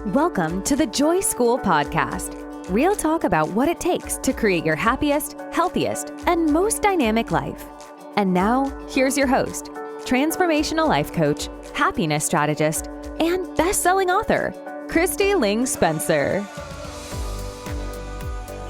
Welcome to the Joy School Podcast. Real talk about what it takes to create your happiest, healthiest, and most dynamic life. And now, here's your host, transformational life coach, happiness strategist, and best-selling author, Kristi Ling Spencer.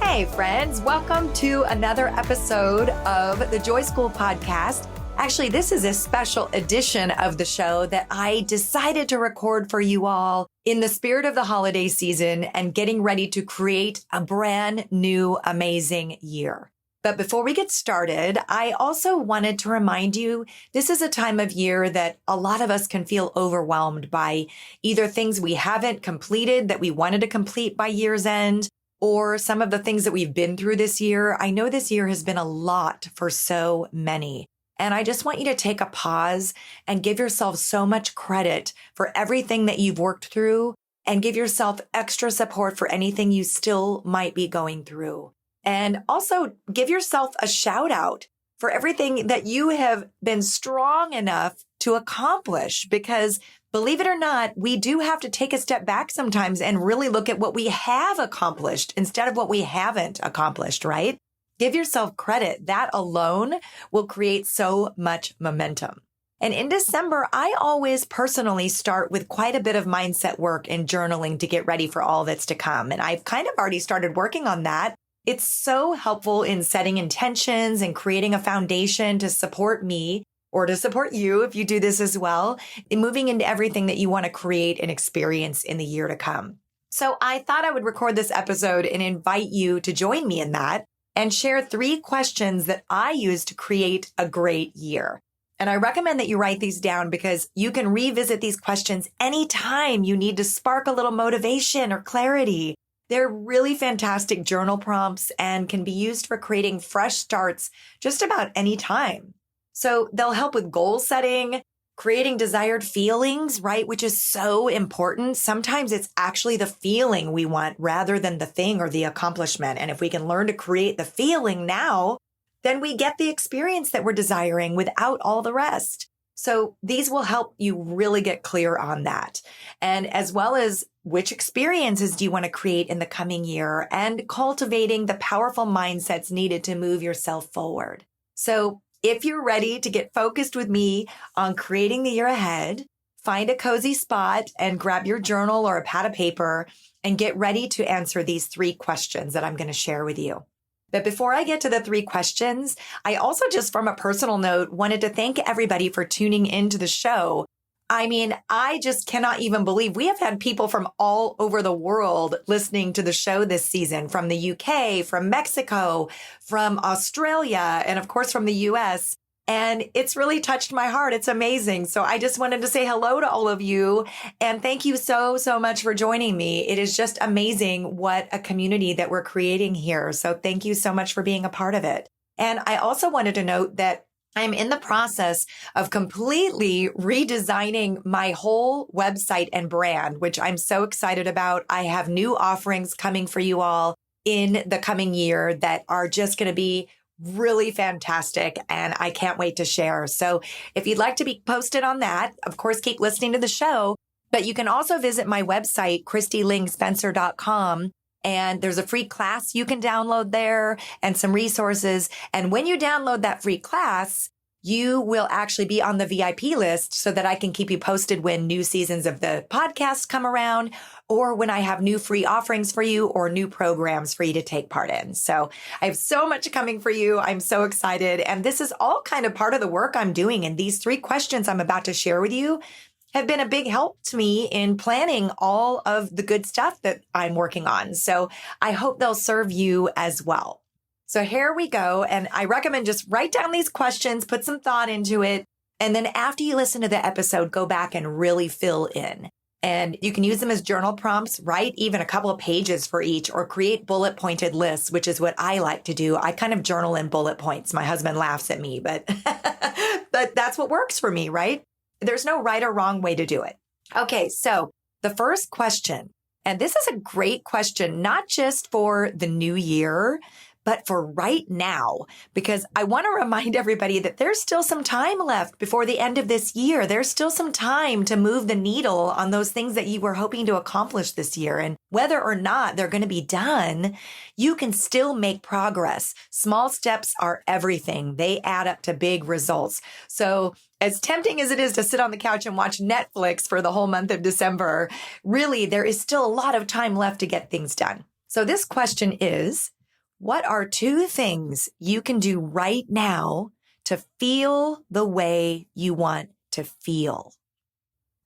Hey friends, welcome to another episode of the Joy School Podcast. Actually, this is a special edition of the show that I decided to record for you all in the spirit of the holiday season and getting ready to create a brand new, amazing year. But before we get started, I also wanted to remind you, this is a time of year that a lot of us can feel overwhelmed by either things we haven't completed that we wanted to complete by year's end, or some of the things that we've been through this year. I know this year has been a lot for so many. And I just want you to take a pause and give yourself so much credit for everything that you've worked through and give yourself extra support for anything you still might be going through. And also give yourself a shout out for everything that you have been strong enough to accomplish, because believe it or not, we do have to take a step back sometimes and really look at what we have accomplished instead of what we haven't accomplished, right? Give yourself credit. That alone will create so much momentum. And in December, I always personally start with quite a bit of mindset work and journaling to get ready for all that's to come. And I've kind of already started working on that. It's so helpful in setting intentions and creating a foundation to support me or to support you if you do this as well, in moving into everything that you want to create and experience in the year to come. So I thought I would record this episode and invite you to join me in that and share 3 questions that I use to create a great year. And I recommend that you write these down because you can revisit these questions anytime you need to spark a little motivation or clarity. They're really fantastic journal prompts and can be used for creating fresh starts just about any time. So they'll help with goal setting, creating desired feelings, right? Which is so important. Sometimes it's actually the feeling we want rather than the thing or the accomplishment. And if we can learn to create the feeling now, then we get the experience that we're desiring without all the rest. So these will help you really get clear on that. And as well as which experiences do you want to create in the coming year and cultivating the powerful mindsets needed to move yourself forward. So if you're ready to get focused with me on creating the year ahead, find a cozy spot and grab your journal or a pad of paper and get ready to answer these 3 questions that I'm going to share with you. But before I get to the 3 questions, I also just from a personal note wanted to thank everybody for tuning into the show. I mean, I just cannot even believe we have had people from all over the world listening to the show this season, from the UK, from Mexico, from Australia, and of course from the US. And it's really touched my heart. It's amazing. So I just wanted to say hello to all of you. And thank you so much for joining me. It is just amazing what a community that we're creating here. So thank you so much for being a part of it. And I also wanted to note that I'm in the process of completely redesigning my whole website and brand, which I'm so excited about. I have new offerings coming for you all in the coming year that are just going to be really fantastic, and I can't wait to share. So if you'd like to be posted on that, of course, keep listening to the show, but you can also visit my website, KristiLingSpencer.com. And there's a free class you can download there and some resources. And when you download that free class, you will actually be on the VIP list so that I can keep you posted when new seasons of the podcast come around or when I have new free offerings for you or new programs for you to take part in. So I have so much coming for you. I'm so excited. And this is all kind of part of the work I'm doing. And these 3 questions I'm about to share with you have been a big help to me in planning all of the good stuff that I'm working on. So I hope they'll serve you as well. So here we go. And I recommend just write down these questions, put some thought into it. And then after you listen to the episode, go back and really fill in. And you can use them as journal prompts, write even a couple of pages for each, or create bullet pointed lists, which is what I like to do. I kind of journal in bullet points. My husband laughs at me, but that's what works for me, right? There's no right or wrong way to do it. Okay, so the first question, and this is a great question, not just for the new year, but for right now, because I want to remind everybody that there's still some time left before the end of this year. There's still some time to move the needle on those things that you were hoping to accomplish this year. And whether or not they're going to be done, you can still make progress. Small steps are everything. They add up to big results. So as tempting as it is to sit on the couch and watch Netflix for the whole month of December, really, there is still a lot of time left to get things done. So this question is, what are 2 things you can do right now to feel the way you want to feel?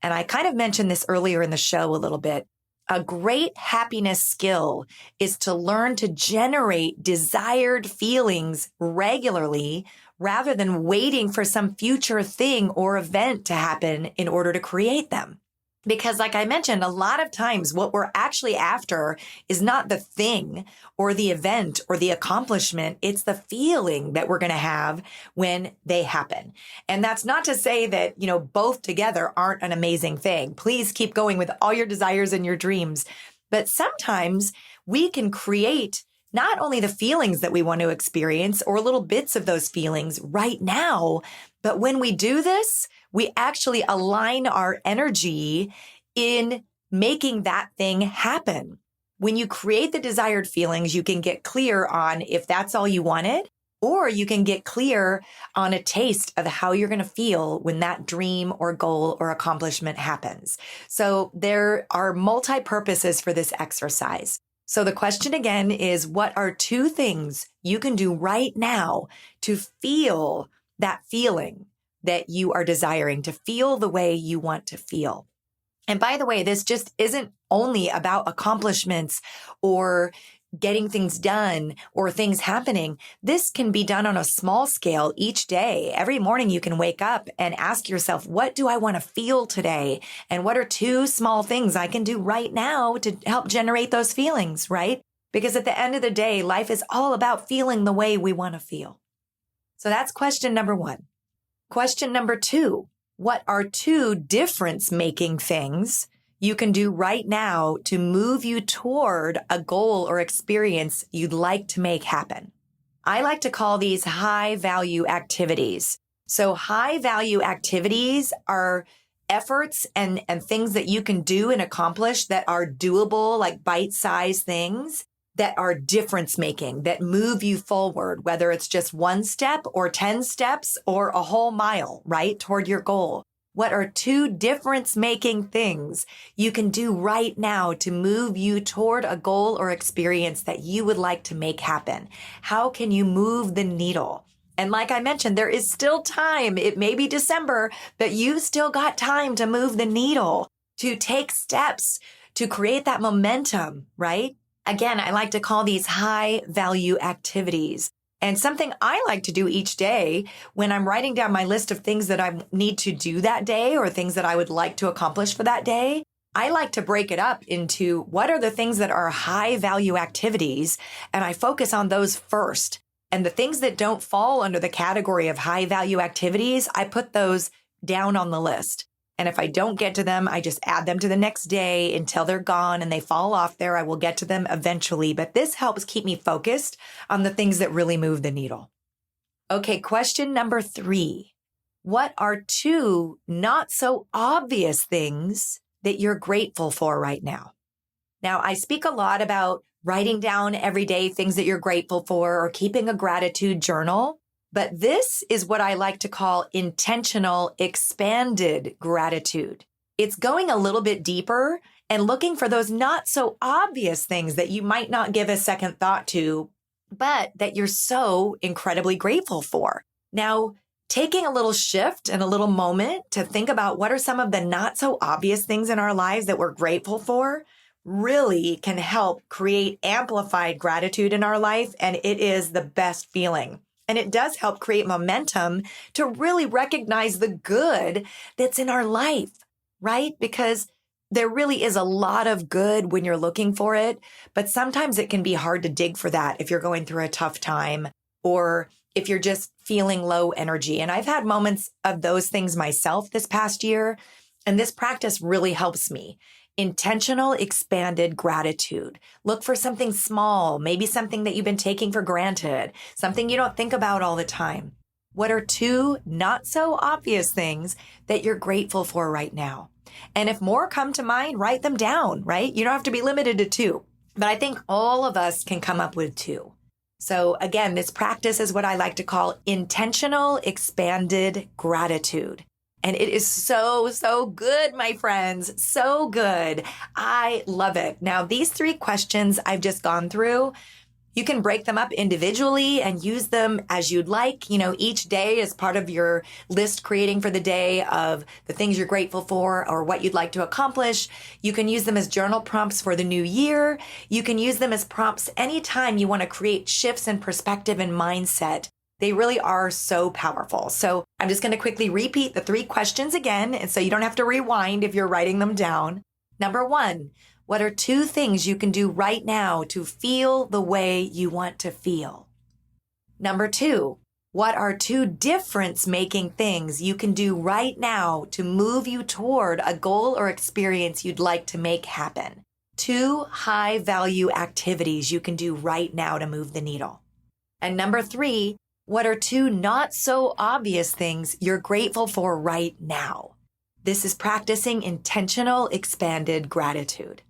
And I kind of mentioned this earlier in the show a little bit. A great happiness skill is to learn to generate desired feelings regularly rather than waiting for some future thing or event to happen in order to create them. Because like I mentioned, a lot of times what we're actually after is not the thing or the event or the accomplishment. It's the feeling that we're going to have when they happen. And that's not to say that, both together aren't an amazing thing. Please keep going with all your desires and your dreams. But sometimes we can create not only the feelings that we want to experience or little bits of those feelings right now, but when we do this, we actually align our energy in making that thing happen. When you create the desired feelings, you can get clear on if that's all you wanted, or you can get clear on a taste of how you're going to feel when that dream or goal or accomplishment happens. So there are multi-purposes for this exercise. So the question again is, what are 2 things you can do right now to feel that feeling that you are desiring, to feel the way you want to feel? And by the way, this just isn't only about accomplishments or getting things done or things happening. This can be done on a small scale each day. Every morning you can wake up and ask yourself, what do I want to feel today? And what are 2 small things I can do right now to help generate those feelings, right? Because at the end of the day, life is all about feeling the way we want to feel. So that's question number 1. Question number 2, what are 2 difference-making things you can do right now to move you toward a goal or experience you'd like to make happen? I like to call these high-value activities. So high-value activities are efforts and things that you can do and accomplish that are doable, like bite-sized things that are difference-making, that move you forward, whether it's just 1 step or 10 steps or a whole mile, right, toward your goal. What are 2 difference-making things you can do right now to move you toward a goal or experience that you would like to make happen? How can you move the needle? And like I mentioned, there is still time. It may be December, but you've still got time to move the needle, to take steps, to create that momentum, right? Again, I like to call these high-value activities. And something I like to do each day when I'm writing down my list of things that I need to do that day or things that I would like to accomplish for that day, I like to break it up into what are the things that are high-value activities, and I focus on those first. And the things that don't fall under the category of high-value activities, I put those down on the list. And if I don't get to them, I just add them to the next day until they're gone and they fall off there. I will get to them eventually. But this helps keep me focused on the things that really move the needle. Okay, question number 3. What are 2 not so obvious things that you're grateful for right now? Now, I speak a lot about writing down every day things that you're grateful for or keeping a gratitude journal. But this is what I like to call intentional expanded gratitude. It's going a little bit deeper and looking for those not so obvious things that you might not give a second thought to, but that you're so incredibly grateful for. Now, taking a little shift and a little moment to think about what are some of the not so obvious things in our lives that we're grateful for really can help create amplified gratitude in our life. And it is the best feeling. And it does help create momentum to really recognize the good that's in our life, right? Because there really is a lot of good when you're looking for it, but sometimes it can be hard to dig for that if you're going through a tough time or if you're just feeling low energy. And I've had moments of those things myself this past year, and this practice really helps me Intentional expanded gratitude. Look for something small, maybe something that you've been taking for granted, something you don't think about all the time. What are 2 not so obvious things that you're grateful for right now? And if more come to mind, write them down, right? You don't have to be limited to 2, but I think all of us can come up with 2. So again, this practice is what I like to call intentional expanded gratitude. And it is so, so good, my friends. So good. I love it. Now, these 3 questions I've just gone through, you can break them up individually and use them as you'd like. Each day is part of your list creating for the day of the things you're grateful for or what you'd like to accomplish. You can use them as journal prompts for the new year. You can use them as prompts anytime you want to create shifts in perspective and mindset. They really are so powerful. So I'm just going to quickly repeat the 3 questions again, and so you don't have to rewind if you're writing them down. Number 1, what are 2 things you can do right now to feel the way you want to feel? Number 2, what are 2 difference-making things you can do right now to move you toward a goal or experience you'd like to make happen? 2 high-value activities you can do right now to move the needle. And number 3, what are 2 not so obvious things you're grateful for right now? This is practicing intentional expanded gratitude.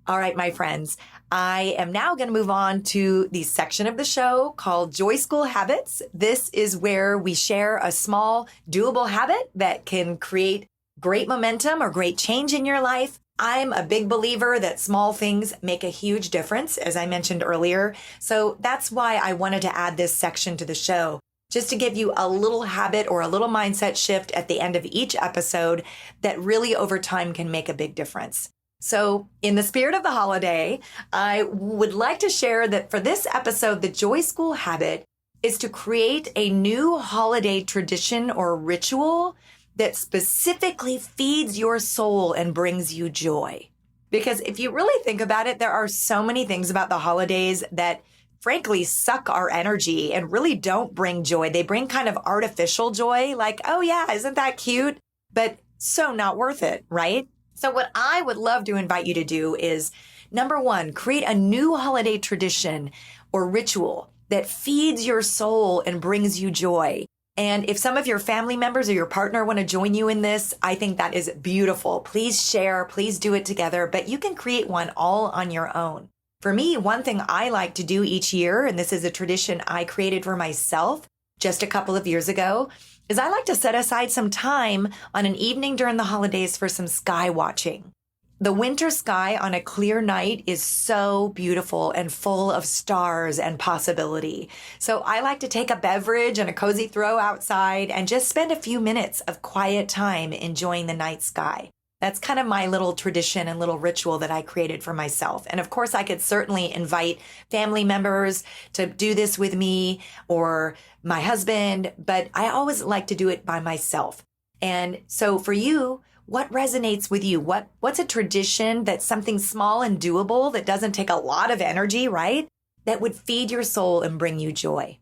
All right, my friends, I am now going to move on to the section of the show called Joy School Habits. This is where we share a small, doable habit that can create great momentum or great change in your life. I'm a big believer that small things make a huge difference, as I mentioned earlier. So that's why I wanted to add this section to the show, just to give you a little habit or a little mindset shift at the end of each episode that really over time can make a big difference. So in the spirit of the holiday, I would like to share that for this episode, the Joy School habit is to create a new holiday tradition or ritual that specifically feeds your soul and brings you joy. Because if you really think about it, there are so many things about the holidays that frankly suck our energy and really don't bring joy. They bring kind of artificial joy, like, oh yeah, isn't that cute? But so not worth it, right? So what I would love to invite you to do is, number 1, create a new holiday tradition or ritual that feeds your soul and brings you joy. And if some of your family members or your partner want to join you in this, I think that is beautiful. Please share, please do it together, but you can create one all on your own. For me, one thing I like to do each year, and this is a tradition I created for myself just a couple of years ago, is I like to set aside some time on an evening during the holidays for some sky watching. The winter sky on a clear night is so beautiful and full of stars and possibility. So I like to take a beverage and a cozy throw outside and just spend a few minutes of quiet time enjoying the night sky. That's kind of my little tradition and little ritual that I created for myself. And of course, I could certainly invite family members to do this with me or my husband, but I always like to do it by myself. And so for you, what resonates with you? What's a tradition that's something small and doable that doesn't take a lot of energy, right? That would feed your soul and bring you joy.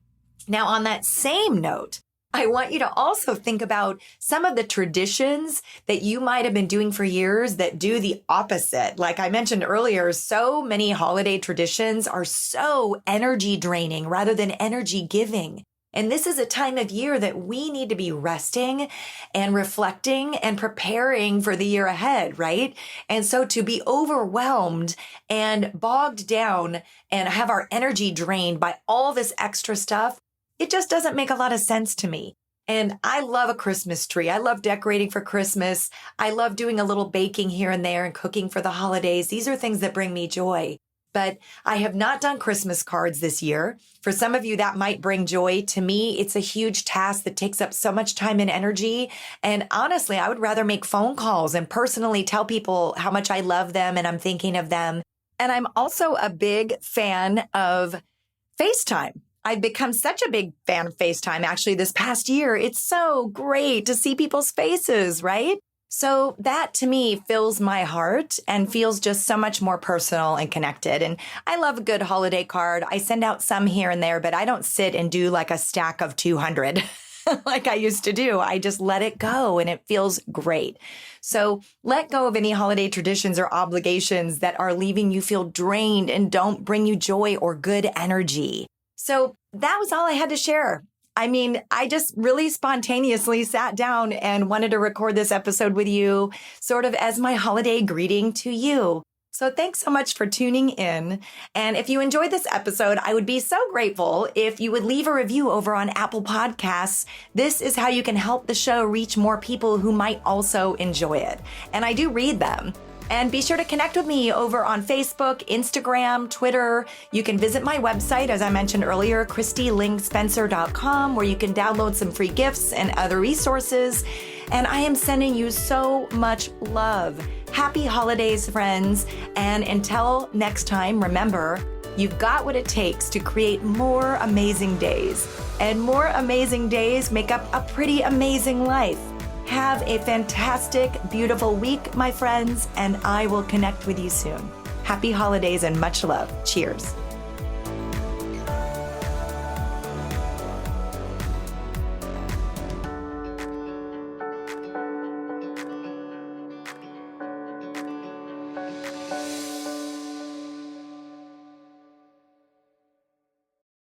Now, on that same note, I want you to also think about some of the traditions that you might have been doing for years that do the opposite. Like I mentioned earlier, so many holiday traditions are so energy draining rather than energy giving. And this is a time of year that we need to be resting and reflecting and preparing for the year ahead, right? And so to be overwhelmed and bogged down and have our energy drained by all this extra stuff, it just doesn't make a lot of sense to me. And I love a Christmas tree. I love decorating for Christmas. I love doing a little baking here and there and cooking for the holidays. These are things that bring me joy. But I have not done Christmas cards this year. For some of you, that might bring joy. To me, it's a huge task that takes up so much time and energy. And honestly, I would rather make phone calls and personally tell people how much I love them and I'm thinking of them. And I'm also a big fan of FaceTime. I've become such a big fan of FaceTime actually this past year. It's so great to see people's faces, right? So that to me fills my heart and feels just so much more personal and connected. And I love a good holiday card. I send out some here and there, but I don't sit and do like a stack of 200. like I used to do. I just let it go and it feels great. So let go of any holiday traditions or obligations that are leaving you feel drained and don't bring you joy or good energy. So that was all I had to share. I mean, I just really spontaneously sat down and wanted to record this episode with you, sort of as my holiday greeting to you. So thanks so much for tuning in. And if you enjoyed this episode, I would be so grateful if you would leave a review over on Apple Podcasts. This is how you can help the show reach more people who might also enjoy it. And I do read them. And be sure to connect with me over on Facebook, Instagram, Twitter. You can visit my website, as I mentioned earlier, KristiLingSpencer.com, where you can download some free gifts and other resources. And I am sending you so much love. Happy holidays, friends. And until next time, remember, you've got what it takes to create more amazing days. And more amazing days make up a pretty amazing life. Have a fantastic, beautiful week, my friends, and I will connect with you soon. Happy holidays and much love. Cheers.